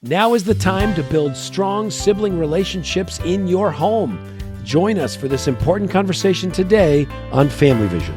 Now is the time to build strong sibling relationships in your home. Join us for this important conversation today on Family Vision.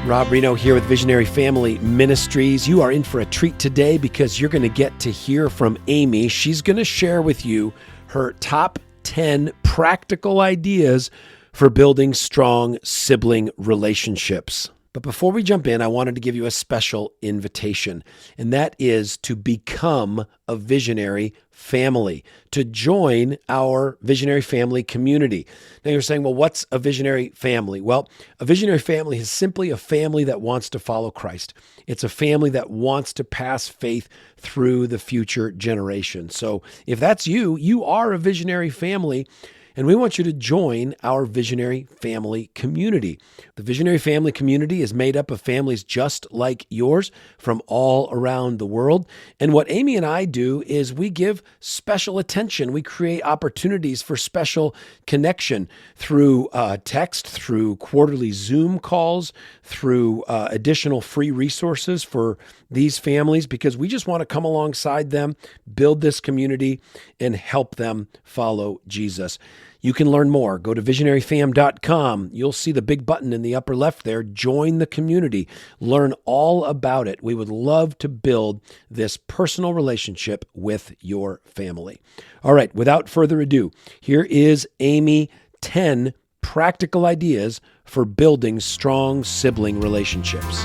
Rob Rienow here with Visionary Family Ministries. You are in for a treat today because you're going to get to hear from Amy. She's going to share with you her top 10 practical ideas for building strong sibling relationships. But before we jump in, I wanted to give you a special invitation, and that is to become a visionary family, to join our visionary family community. Now you're saying, well, what's a visionary family? Well, a visionary family is simply a family that wants to follow Christ. It's a family that wants to pass faith through the future generation. So if that's you, you are a visionary family. And we want you to join our Visionary Family community. The Visionary Family community is made up of families just like yours from all around the world. And what Amy and I do is we give special attention. We create opportunities for special connection through text, through quarterly Zoom calls, through additional free resources for these families, because we just want to come alongside them, build this community, and help them follow Jesus. You can learn more. Go to visionaryfam.com. You'll see the big button in the upper left there. Join the community. Learn all about it. We would love to build this personal relationship with your family. All right, without further ado, here is Amy, 10 practical ideas for building strong sibling relationships.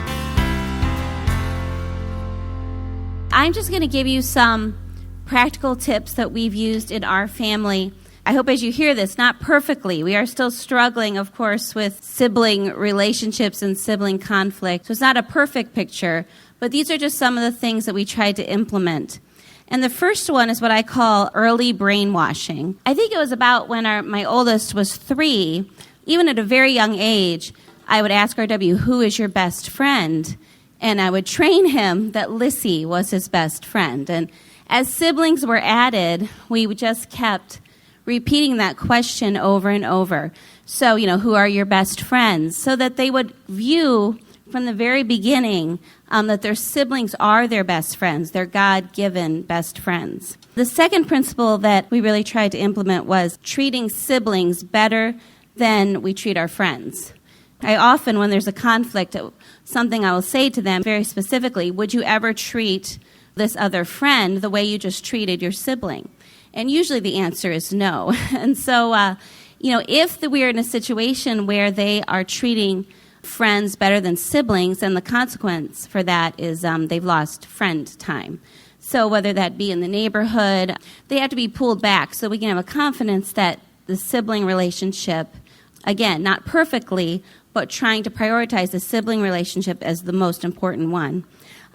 I'm just going to give you some practical tips that we've used in our family. I hope as you hear this, not perfectly. We are still struggling, of course, with sibling relationships and sibling conflict. So it's not a perfect picture, but these are just some of the things that we tried to implement. And the first one is what I call early brainwashing. I think it was about when my oldest was 3, even at a very young age, I would ask RW, who is your best friend? And I would train him that Lissy was his best friend. And as siblings were added, we just kept repeating that question over and over. So, who are your best friends? So that they would view from the very beginning that their siblings are their best friends, their God-given best friends. The second principle that we really tried to implement was treating siblings better than we treat our friends. I often, when there's a conflict, something I will say to them very specifically, would you ever treat this other friend the way you just treated your sibling? And usually the answer is no. And so, if we are in a situation where they are treating friends better than siblings, then the consequence for that is they've lost friend time. So whether that be in the neighborhood, they have to be pulled back so we can have a confidence that the sibling relationship, again, not perfectly, but trying to prioritize the sibling relationship as the most important one.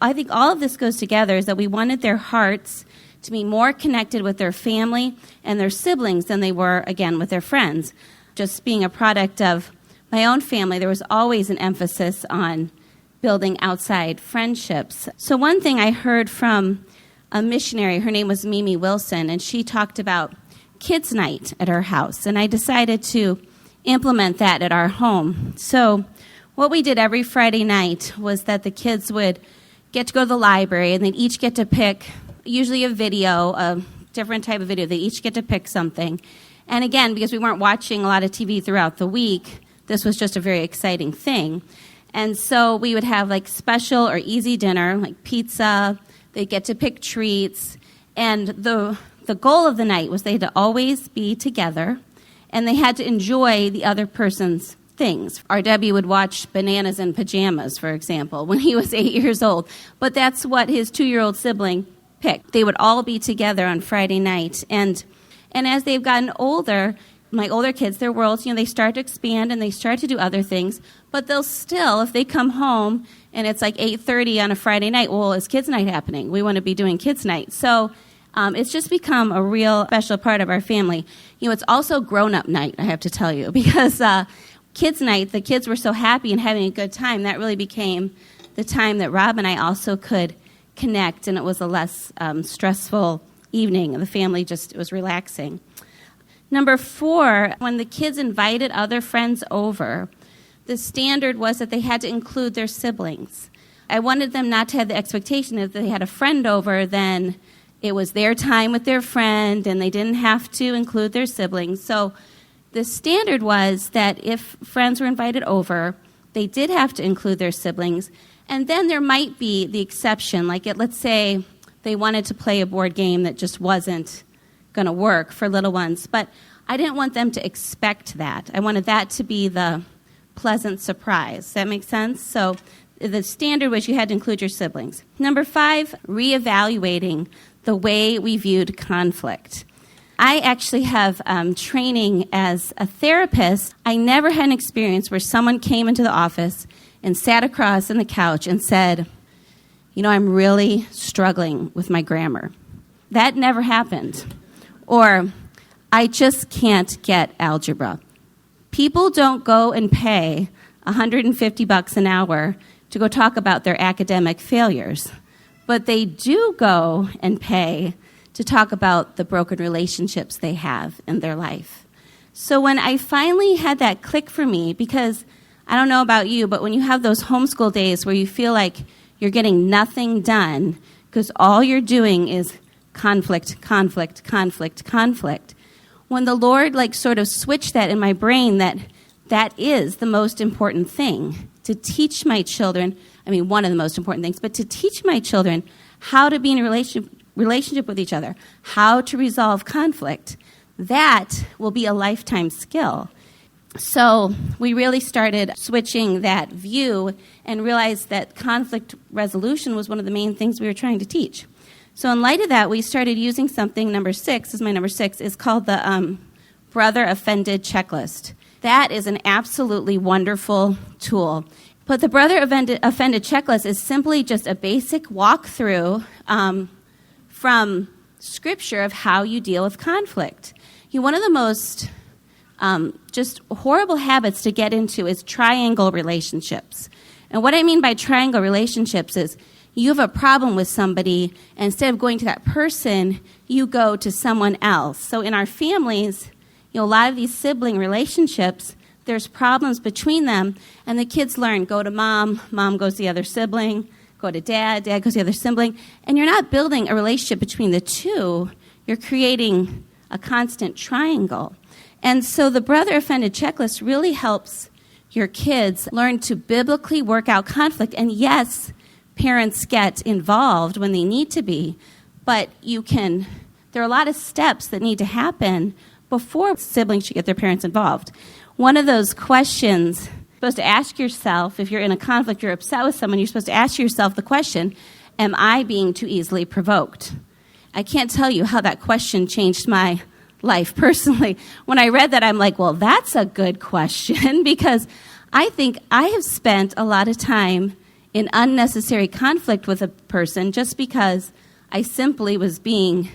I think all of this goes together is that we wanted their hearts to be more connected with their family and their siblings than they were, again, with their friends. Just being a product of my own family, there was always an emphasis on building outside friendships. So one thing I heard from a missionary, her name was Mimi Wilson, and she talked about kids' night at her house, and I decided to implement that at our home. So what we did every Friday night was that the kids would get to go to the library, and they'd each get to pick usually a video, a different type of video. They each get to pick something. And again, because we weren't watching a lot of TV throughout the week, this was just a very exciting thing. And so we would have like special or easy dinner, like pizza. They'd get to pick treats. And the goal of the night was they had to always be together, and they had to enjoy the other person's things. RW would watch Bananas in Pajamas, for example, when he was 8 years old. But that's what his 2-year-old sibling picked. They would all be together on Friday night. And as they've gotten older, my older kids, their worlds, they start to expand and they start to do other things. But they'll still, if they come home and it's like 8:30 on a Friday night, well, is kids' night happening? We want to be doing kids' night. So it's just become a real special part of our family. It's also grown-up night, I have to tell you, because kids' night, the kids were so happy and having a good time, that really became the time that Rob and I also could connect, and it was a less stressful evening. The family just was relaxing. Number 4, when the kids invited other friends over, the standard was that they had to include their siblings. I wanted them not to have the expectation that if they had a friend over, then it was their time with their friend and they didn't have to include their siblings. So the standard was that if friends were invited over, they did have to include their siblings. And then there might be the exception, like let's say they wanted to play a board game that just wasn't going to work for little ones. But I didn't want them to expect that. I wanted that to be the pleasant surprise. Does that make sense? So the standard was you had to include your siblings. Number 5, reevaluating the way we viewed conflict. I actually have training as a therapist. I never had an experience where someone came into the office and sat across on the couch and said, I'm really struggling with my grammar. That never happened. Or, I just can't get algebra. People don't go and pay $150 an hour to go talk about their academic failures. But they do go and pay to talk about the broken relationships they have in their life. So when I finally had that click for me, because I don't know about you, but when you have those homeschool days where you feel like you're getting nothing done because all you're doing is conflict, conflict, conflict, conflict, when the Lord sort of switched that in my brain that is the most important thing, to teach my children, one of the most important things, but to teach my children how to be in a relationship with each other, how to resolve conflict, that will be a lifetime skill. So we really started switching that view and realized that conflict resolution was one of the main things we were trying to teach. So in light of that, we started using something, number 6 is called the Brother Offended Checklist. That is an absolutely wonderful tool. But the Brother Offended Checklist is simply just a basic walkthrough from Scripture of how you deal with conflict. One of the most just horrible habits to get into is triangle relationships. And what I mean by triangle relationships is you have a problem with somebody, and instead of going to that person, you go to someone else. So in our families, a lot of these sibling relationships, there's problems between them, and the kids learn, go to mom, mom goes to the other sibling, go to dad, dad goes to the other sibling, and you're not building a relationship between the two, you're creating a constant triangle. And so the Brother Offended Checklist really helps your kids learn to biblically work out conflict. And yes, parents get involved when they need to be, but there are a lot of steps that need to happen before siblings should get their parents involved. One of those questions you're supposed to ask yourself, if you're in a conflict, you're upset with someone, you're supposed to ask yourself the question, am I being too easily provoked? I can't tell you how that question changed my life personally. When I read that, I'm like, well, that's a good question, because I think I have spent a lot of time in unnecessary conflict with a person just because I simply was being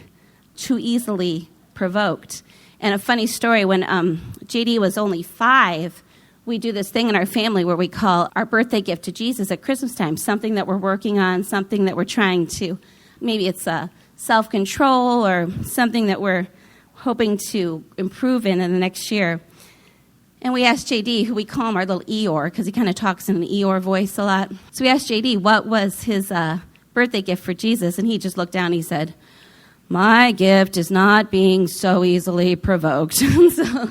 too easily provoked. And a funny story, when JD was only 5, we do this thing in our family where we call our birthday gift to Jesus at Christmas time, something that we're working on, something that we're trying to, maybe it's self-control or something that we're hoping to improve in the next year. And we asked JD, who we call him our little Eeyore, because he kind of talks in an Eeyore voice a lot. So we asked JD what was his birthday gift for Jesus, and he just looked down and he said, my gift is not being so easily provoked. So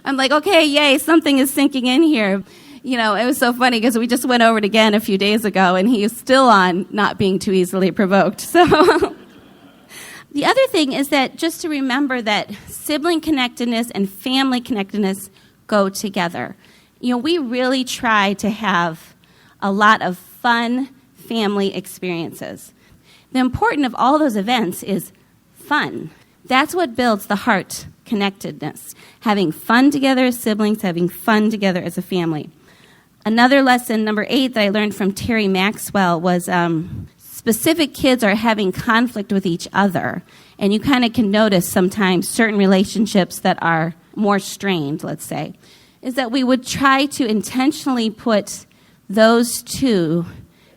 I'm like, okay, yay, something is sinking in here. It was so funny because we just went over it again a few days ago, and he is still on not being too easily provoked. So the other thing is that just to remember that sibling connectedness and family connectedness go together. We really try to have a lot of fun family experiences. The important of all those events is fun. That's what builds the heart connectedness. Having fun together as siblings, having fun together as a family. Another lesson, number 8, that I learned from Terry Maxwell was specific kids are having conflict with each other. And you kind of can notice sometimes certain relationships that are more strained, let's say, is that we would try to intentionally put those two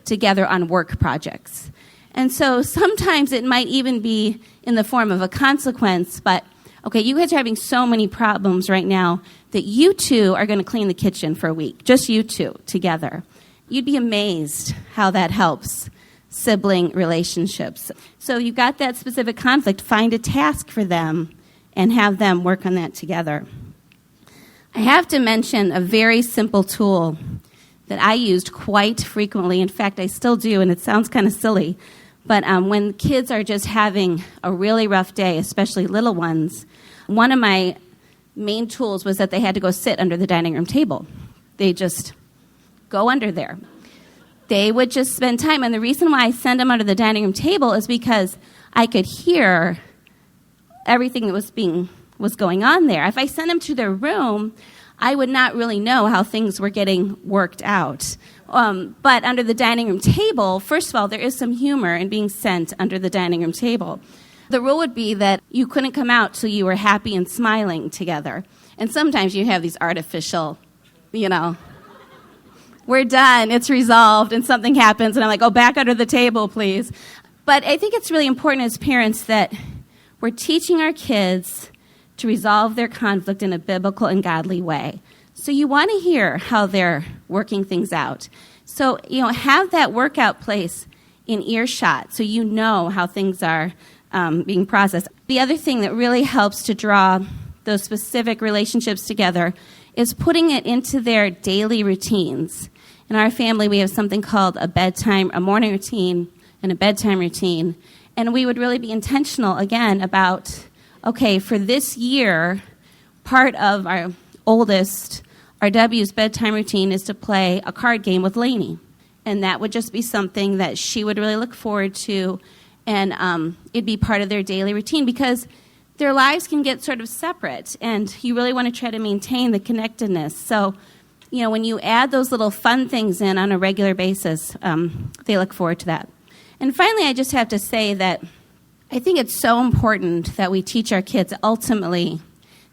together on work projects. And so sometimes it might even be in the form of a consequence, but okay, you guys are having so many problems right now that you two are going to clean the kitchen for a week, just you two together. You'd be amazed how that helps sibling relationships. So you've got that specific conflict, find a task for them and have them work on that together. I have to mention a very simple tool that I used quite frequently. In fact, I still do, and it sounds kind of silly. But when kids are just having a really rough day, especially little ones, one of my main tools was that they had to go sit under the dining room table. They just go under there. They would just spend time. And the reason why I send them under the dining room table is because I could hear everything that was going on there. If I sent them to their room, I would not really know how things were getting worked out. But under the dining room table, first of all, there is some humor in being sent under the dining room table. The rule would be that you couldn't come out till you were happy and smiling together. And sometimes you have these artificial, we're done, it's resolved, and something happens, and I'm like, oh, back under the table, please. But I think it's really important as parents that we're teaching our kids to resolve their conflict in a biblical and godly way. So you want to hear how they're working things out. So, have that workout place in earshot so you know how things are being processed. The other thing that really helps to draw those specific relationships together is putting it into their daily routines. In our family, we have something called a morning routine and a bedtime routine. And we would really be intentional, again, about, okay, for this year, part of our oldest, RW's bedtime routine is to play a card game with Lainey. And that would just be something that she would really look forward to, and it'd be part of their daily routine because their lives can get sort of separate, and you really want to try to maintain the connectedness. So, when you add those little fun things in on a regular basis, they look forward to that. And finally, I just have to say that I think it's so important that we teach our kids ultimately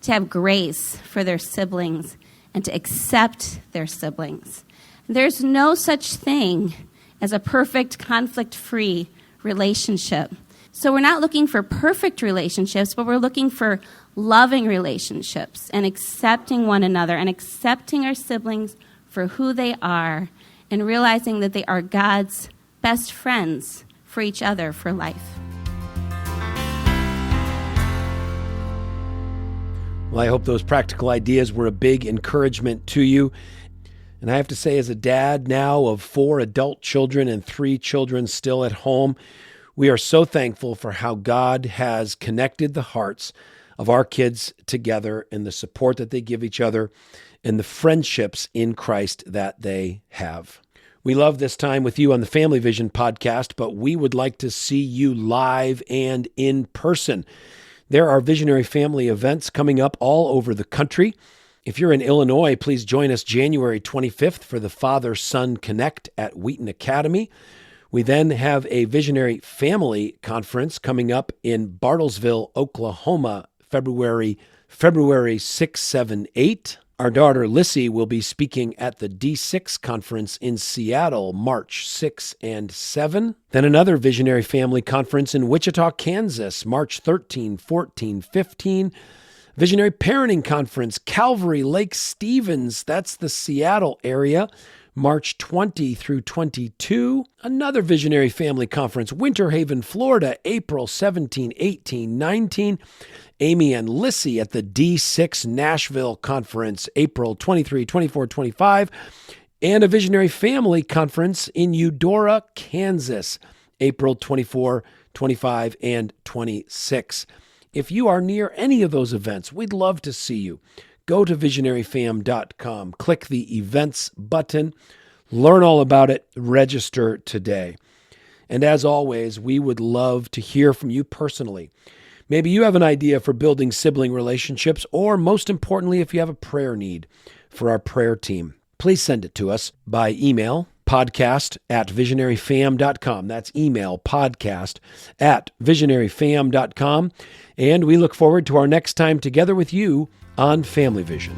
to have grace for their siblings and to accept their siblings. There's no such thing as a perfect conflict-free relationship. So we're not looking for perfect relationships, but we're looking for loving relationships and accepting one another and accepting our siblings for who they are and realizing that they are God's best friends for each other for life. Well, I hope those practical ideas were a big encouragement to you. And I have to say, as a dad now of 4 adult children and 3 children still at home, we are so thankful for how God has connected the hearts of our kids together and the support that they give each other and the friendships in Christ that they have. We love this time with you on the Family Vision podcast, but we would like to see you live and in person. There are Visionary Family events coming up all over the country. If you're in Illinois, please join us January 25th for the Father-Son Connect at Wheaton Academy. We then have a Visionary Family Conference coming up in Bartlesville, Oklahoma, February 6, 7, 8. Our daughter Lissy will be speaking at the D6 Conference in Seattle, March 6 and 7. Then another Visionary Family Conference in Wichita, Kansas, March 13, 14, 15. Visionary Parenting Conference, Calvary Lake Stevens, that's the Seattle area, March 20 through 22. Another Visionary Family Conference, Winter Haven, Florida, April 17, 18, 19. Amy and Lissy at the D6 Nashville Conference, April 23, 24, 25. And a Visionary Family Conference in Eudora, Kansas, April 24, 25, and 26. If you are near any of those events, we'd love to see you. Go to visionaryfam.com, click the events button, learn all about it, register today. And as always, we would love to hear from you personally. Maybe you have an idea for building sibling relationships, or most importantly, if you have a prayer need for our prayer team, please send it to us by email, podcast@visionaryfam.com. That's email, podcast@visionaryfam.com. And we look forward to our next time together with you on Family Vision.